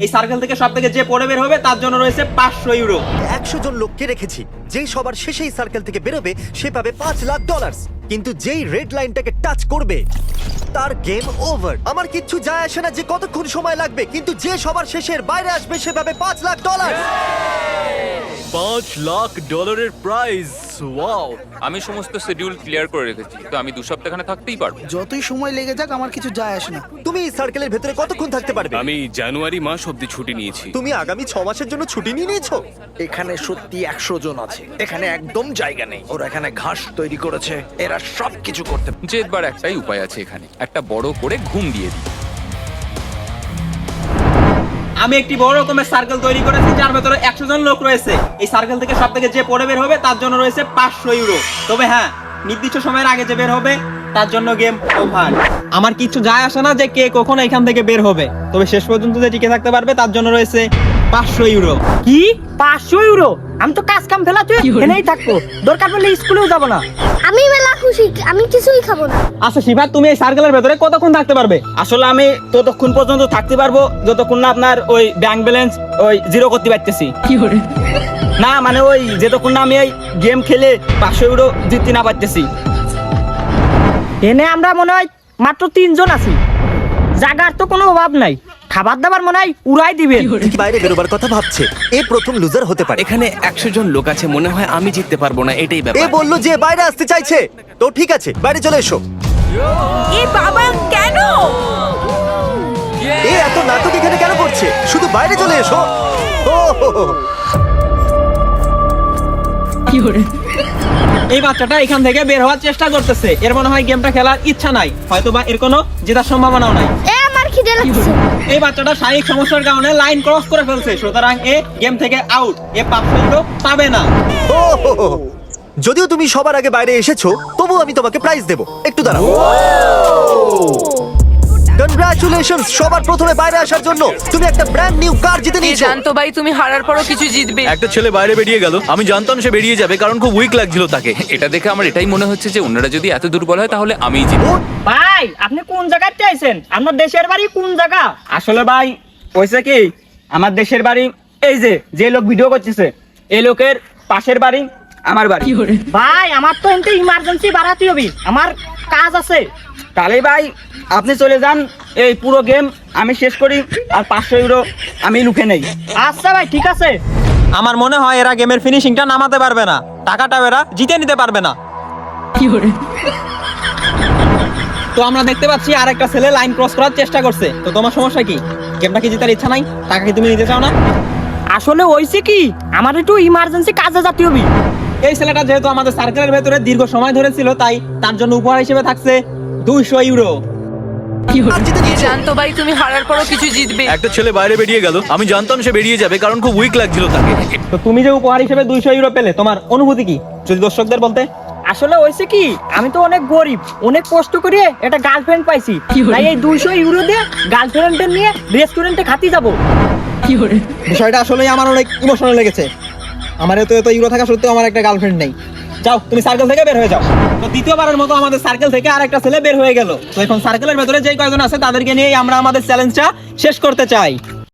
এই সার্কেল থেকে সব থেকে যে পড়ে বের হবে তার জন্য রয়েছে 500 ইউরো। 100 জন লোককে রেখেছি, যেই সবার শেষে এই সার্কেল থেকে বেরোবে সে পাবে $5,00,000। কিন্তু যেই রেড লাইনটাকে টাচ করবে তার গেম ওভার। আমার কিচ্ছু যায় আসে না যে কতক্ষণ সময় লাগবে, কিন্তু যে সবার শেষের বাইরে আসবে সে পাবে $5,00,000। $5,00,000 প্রাইজ। ওয়াও! আমি সমস্ত শিডিউল ক্লিয়ার করে রেখেছি, তো আমি 2 সপ্তাহ এখানে থাকতেই পারবো। যতই সময় লেগে যাক আমার কিছু যায় আসে না। তুমি এই সার্কেলের ভেতরে কতক্ষণ থাকতে পারবে? আমি জানুয়ারি মাস অবধি ছুটি নিয়েছি। তুমি আগামী 6 মাসের জন্য ছুটি নিয়ে নিয়েছো? এখানে সত্যি 100 জন আছে। এখানে একদম জায়গা নেই। ওরা এখানে ঘাস তৈরি করেছে, এরা সব কিছু করতে। জেতবার একটাই উপায় আছে এখানে, একটা বড় করে ঘুম দিয়ে দিই। আমি একটি বড় রকমের সার্কেল তৈরি করেছি যার ভেতরে 100 জন লোক রয়েছে। এই সার্কেল থেকে সব থেকে যে পড়ে বের হবে তার জন্য রয়েছে 500 ইউরো। তবে হ্যাঁ, নির্দিষ্ট সময়ের আগে যে বের হবে তার জন্য গেম ওভার। আমার কিছু যায় আসে না যে কে কখন এখান থেকে বের হবে, তবে শেষ পর্যন্ত যে টিকে থাকতে পারবে তার জন্য রয়েছে 500 ইউরো। কি 500 ইউরো? আমি তো কাজ কাম ফেলা তুই এখানেই থাকবো, দরকার পড়লে স্কুলেও যাব না। আমি মেলা খুশি, আমি কিছুই খাবো না। আচ্ছা শিবা, তুমি এই সার্কেলের ভেতরে কতক্ষণ থাকতে পারবে? আসলে আমি ততক্ষণ পর্যন্ত থাকতে পারবো যতক্ষণ না আপনার ওই ব্যাংক ব্যালেন্স ওই জিরো করতে পারতেছি। না মানে ওই যতক্ষণ না আমি এই গেম খেলে 500 ইউরো জিততে না পারতেছি। এনে আমরা মনে হয় মাত্র 3 জন আছি, জায়গার তো কোনো অভাব নাই, খাবার দাবার মনে হয় উড়াই দিবেন। বাইরে বেরোবার কথা ভাবছে, এ প্রথম লুজার হতে পারে। এখানে 100 জন লোক আছে, মনে হয় আমি জিততে পারবো না, এটাই এ ব্যাপার। বললো যে বাইরে আসতে চাইছে, তো ঠিক আছে বাইরে চলে এসো। এ বাবা কেন? এ এত নাটক এখানে কেন করছে? শুধু বাইরে চলে এসো। ও হো হো। এই বাচ্চাটা এখান থেকে বের হওয়ার চেষ্টা করতেছে, এর মনে হয় গেমটা খেলার ইচ্ছা নাই, হয়তোবা এর কোনো জেতার সম্ভাবনাও নাই। এ আমার খিদে লাগছে। এই বাচ্চাটা শারীরিক সমস্যার কারণে লাইন ক্রস করে ফেলছে, সুতরাং এ গেম থেকে আউট। এ 500 ইউরো পাবে না। ও হো হো। যদিও তুমি সবার আগে বাইরে এসেছো, তবু আমি তোমাকে প্রাইজ দেব। একটু দাঁড়াও। কনগ্রাচুলেশনস সবার প্রথমে বাইরে আসার জন্য। তুমি একটা ব্র্যান্ড নিউ কার জিতে এ নিয়েছো। জানতো ভাই তুমি হারার পরও কিছু জিতবে। একটা ছেলে বাইরে বেরিয়ে গেল, আমি জানতাম সে বেরিয়ে যাবে কারণ খুব উইক লাগছিল তাকে। এটা দেখে আমার এটাই মনে হচ্ছে যে অন্যরা যদি এত দুর্বল হয় তাহলে আমিই জিতবো। ভাই আপনি কোন জায়গাতে আইছেন? আপনার দেশের বাড়ি কোন জায়গা? আসলে ভাই হয়েছে কি, আমার দেশের বাড়ি এই যে লোক ভিডিও করতেছে, এই লোকের পাশের বাড়ি আমার বাড়ি। ভাই আমার তো এমনি ইমার্জেন্সি বাড়াতে হবে, আমার কাজ আছে। তাহলে ভাই আপনি চলে যান, এই পুরো গেম আমি শেষ করি আর 500 ইউরো আমি লুকে নেই। আচ্ছা ভাই ঠিক আছে। আমার মনে হয় এরা গেমের ফিনিশিংটা নামাতে পারবে না, টাকাটা এরা জিতে নিতে পারবে না। তো আমরা দেখতে পাচ্ছি আরেকটা ছেলে লাইন ক্রস করার চেষ্টা করছে। তো তোমার সমস্যা কি? গেমটা কি জেতার ইচ্ছা নাই? টাকা কি তুমি নিতে চাও না? আসলে হইছে কি, আমার একটু ইমার্জেন্সি কাজে যেতে হবে। এই ছেলেটা যেহেতু আমাদের সার্কেলের ভেতরে দীর্ঘ সময় ধরে ছিল, তাই তার জন্য উপহার হিসেবে থাকছে 200 ইউরো। আর জিতে এ নিয়েছো। জানতো ভাই তুমি হারার পরও কিছু জিতবে। একটা ছেলে বাইরে বেরিয়ে গেল, আমি জানতাম সে বেরিয়ে যাবে কারণ খুব উইক লাগছিল তাকে। তো তুমি যে উপহার হিসেবে 200 ইউরো পেলে, তোমার অনুভূতি কি যদি দর্শকদের বলতে? আসলে হইছে কি, আমি তো অনেক গরিব, অনেক কষ্ট করে একটা গার্লফ্রেন্ড পাইছি, তাই এই 200 ইউরো দিয়ে গার্লফ্রেন্ডে নিয়ে রেস্টুরেন্টে খাতি যাব। বিষয়টা আসলে আমার অনেক ইমোশনাল লেগেছে। আমার এত ইউরো থাকা সত্ত্বেও আমার একটা গার্লফ্রেন্ড নেই। যাও তুমি সার্কেল থেকে বের হয়ে যাও। তো দ্বিতীয়বারের মতো আমাদের সার্কেল থেকে আরেকটা ছেলে বের হয়ে গেল। তো এখন সার্কেলের ভেতরে যে কয়জন আছে তাদেরকে নিয়ে আমরা আমাদের চ্যালেঞ্জটা শেষ করতে চাই।